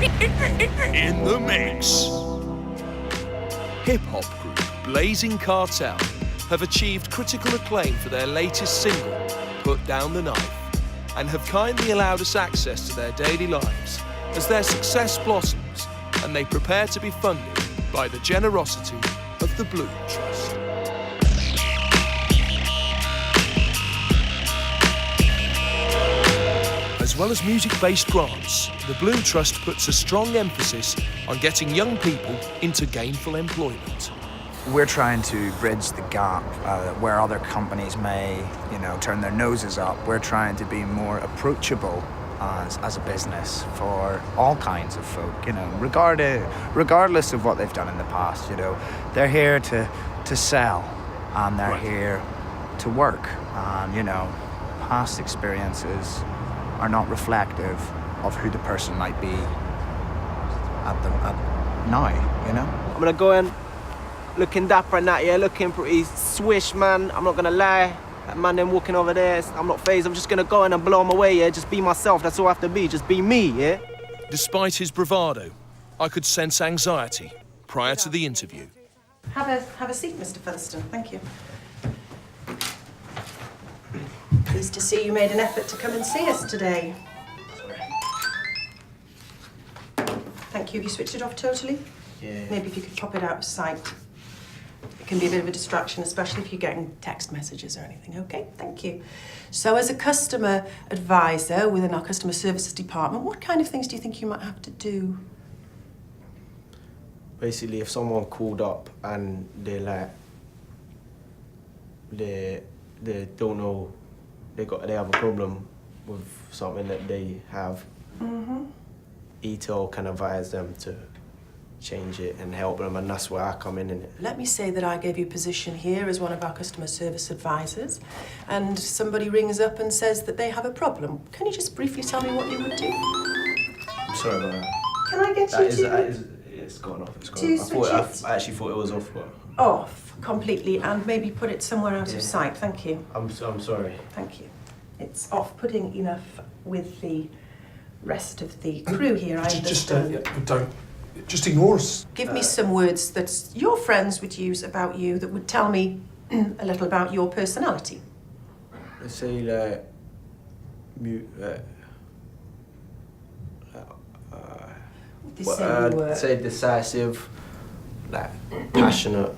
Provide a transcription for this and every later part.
In the mix. Hip-hop group Blazin Cartel have achieved critical acclaim for their latest single, Put Down the Knife, and have kindly allowed us access to their daily lives as their success blossoms and they prepare to be funded by the generosity of the Blue Trust. As well as music-based grants, the Blue Trust puts a strong emphasis on getting young people into gainful employment. We're trying to bridge the gap where other companies may, turn their noses up. We're trying to be more approachable as a business for all kinds of folk, regardless of what they've done in the past. They're here to sell, and they're here to work. And past experiences are not reflective of who the person might be at now. I'm gonna go in looking dapper and that, yeah, looking pretty swish, man. I'm not gonna lie. That man then walking over there, I'm not phased. I'm just gonna go in and blow him away, yeah? Just be myself, that's all I have to be, just be me, yeah? Despite his bravado, I could sense anxiety prior to the interview. Have a seat, Mr. Featherstone, thank you. Pleased to see you made an effort to come and see us today. Thank you. Have you switched it off totally? Yeah. Maybe if you could pop it out of sight. It can be a bit of a distraction, especially if you're getting text messages or anything. Okay, thank you. So as a customer advisor within our customer services department, what kind of things do you think you might have to do? Basically, if someone called up and they don't know, they have a problem with something that they have, E-tel can advise them to change it and help them, and that's where I come in it. Let me say that I gave you a position here as one of our customer service advisors, and somebody rings up and says that they have a problem. Can you just briefly tell me what you would do? I'm sorry about that. Can I get you to... It's gone off. I actually thought it was off, but... Off completely, and maybe put it somewhere out of sight. Thank you. I'm sorry. Thank you. It's off-putting enough with the rest of the crew here, I understand. Just ignore us. Give me some words that your friends would use about you that would tell me a little about your personality. Let's say say decisive, passionate.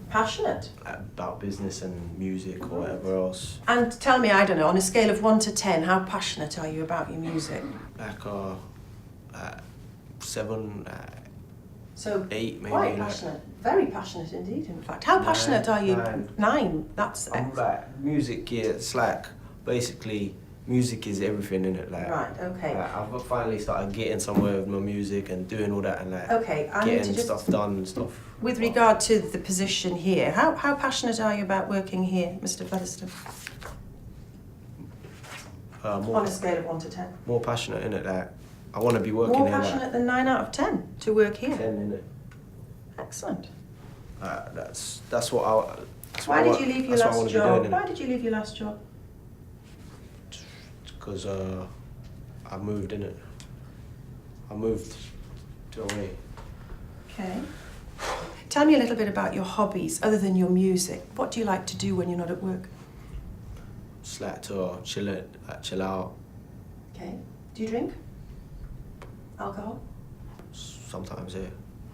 Passionate? About business and music or whatever else. And tell me, I don't know, on a scale of 1 to 10, how passionate are you about your music? Like 7, so 8 maybe. Quite passionate. Very passionate indeed, in fact. How passionate are you? 9. That's excellent. Music, yeah, it's basically, music is everything in it. Right, okay. I've finally started getting somewhere with my music and doing all that and okay, getting stuff done and stuff. With regard to the position here, how passionate are you about working here, Mr. Featherstone? On a scale of 1 to 10. More passionate in it. I want to be working more here. More passionate than 9 out of 10 to work here. 10 in it. Excellent. That's what I. Why did you leave your last job? Why did you leave your last job? Because I moved in it. I moved to away. Okay. Tell me a little bit about your hobbies other than your music. What do you like to do when you're not at work? Just like to chill out. Okay. Do you drink? Alcohol? Sometimes, yeah.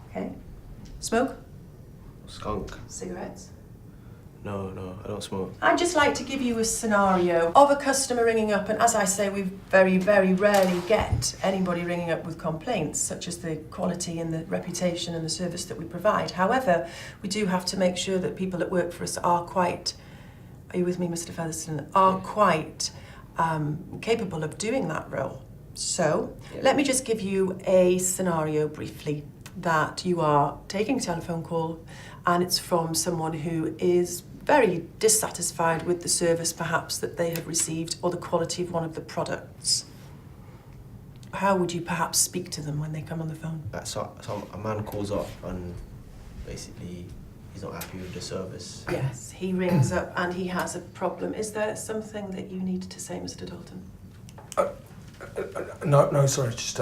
Okay. Smoke? Skunk. Cigarettes? No, I don't smoke. I'd just like to give you a scenario of a customer ringing up, and as I say, we very, very rarely get anybody ringing up with complaints, such as the quality and the reputation and the service that we provide. However, we do have to make sure that people that work for us are quite, are you with me, Mr. Featherstone, are quite capable of doing that role. So, let me just give you a scenario briefly, that you are taking a telephone call and it's from someone who is very dissatisfied with the service perhaps that they have received or the quality of one of the products. How would you perhaps speak to them when they come on the phone? So a man calls up and basically he's not happy with the service. Yes, he rings up and he has a problem. Is there something that you need to say, Mr. Dalton? No, sorry, just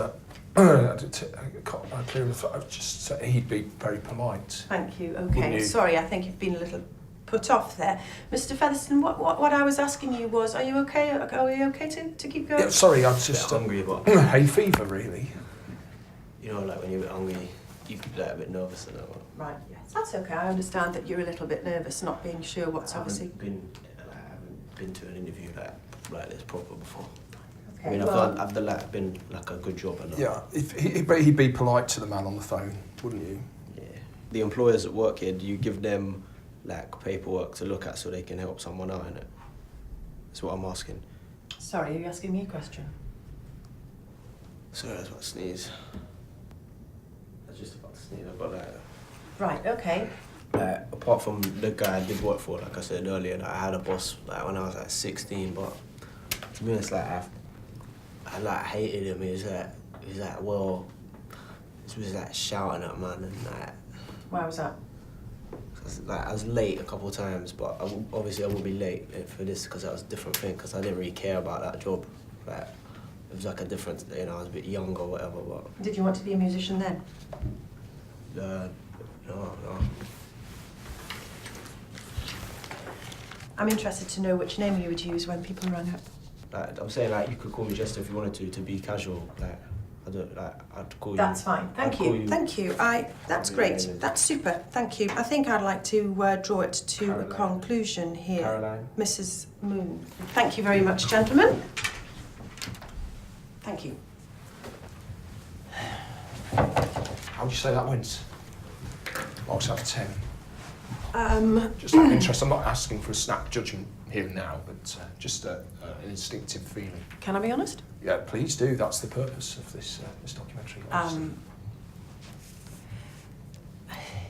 He'd be very polite. Thank you. Wouldn't Okay. you? Sorry, I think you've been a little put off there. Mr. Featherstone, what I was asking you was, are you okay? Are you okay to keep going? Yeah, sorry, I was just hungry, but hay fever, really. you know, like when you're a bit hungry, you get a bit nervous and that. Right. Yes. That's okay. I understand that you're a little bit nervous, not being sure what's I obviously. haven't been to an interview like this proper before. Okay. I mean, well, I've done like been like a good job and that. Yeah, he'd be polite to the man on the phone, wouldn't you? Yeah. The employers that work here, do you give them like paperwork to look at so they can help someone out in it? That's what I'm asking. Sorry, are you asking me a question? Sorry, I was about to sneeze. I was just about to sneeze. I've got like. Right. Okay. Apart from the guy I did work for, like I said earlier, like, I had a boss like when I was like 16, but to be honest, like I like hated him. He was like, well, he was like shouting at man and like. Why was that? Like I was late a couple of times, but obviously I would be late for this because that was a different thing. Because I didn't really care about that job. Like it was like a different, you know, I was a bit young or whatever. But Did you want to be a musician then? no. I'm interested to know which name you would use when people rang up. Like I'm saying, like you could call me Jester if you wanted to be casual. Like I don't like I'd call you. That's fine. Thank you. Thank you. That's great. That's super. Thank you. I think I'd like to draw it to Caroline. a conclusion here. Caroline. Mrs. Moon. Thank you very much, gentlemen. Thank you. How would you say that went? Marks out of 10. Just out of interest, I'm not asking for a snap judgment here and now, but just an instinctive feeling. Can I be honest? Yeah, please do. That's the purpose of this documentary. Honestly.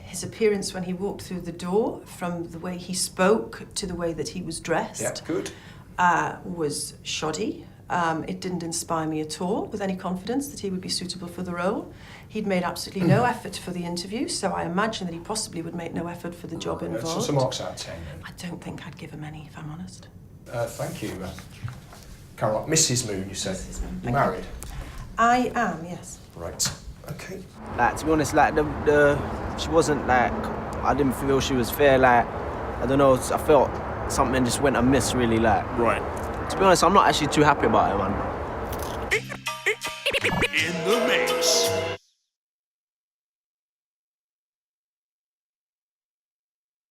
His appearance when he walked through the door, from the way he spoke to the way that he was dressed, Yeah, good. was shoddy. It didn't inspire me at all with any confidence that he would be suitable for the role. He'd made absolutely no effort for the interview, so I imagine that he possibly would make no effort for the job involved. So marks out of 10 then. I don't think I'd give him any, if I'm honest. Thank you. Caroline, Mrs. Moon, you said. Mrs. Moon, You thank married? I am, yes. Right. Okay. Like to be honest, like she wasn't like I didn't feel she was fair. Like I don't know, I felt something just went amiss really. Like Right. to be honest, I'm not actually too happy about it, man. In the mix.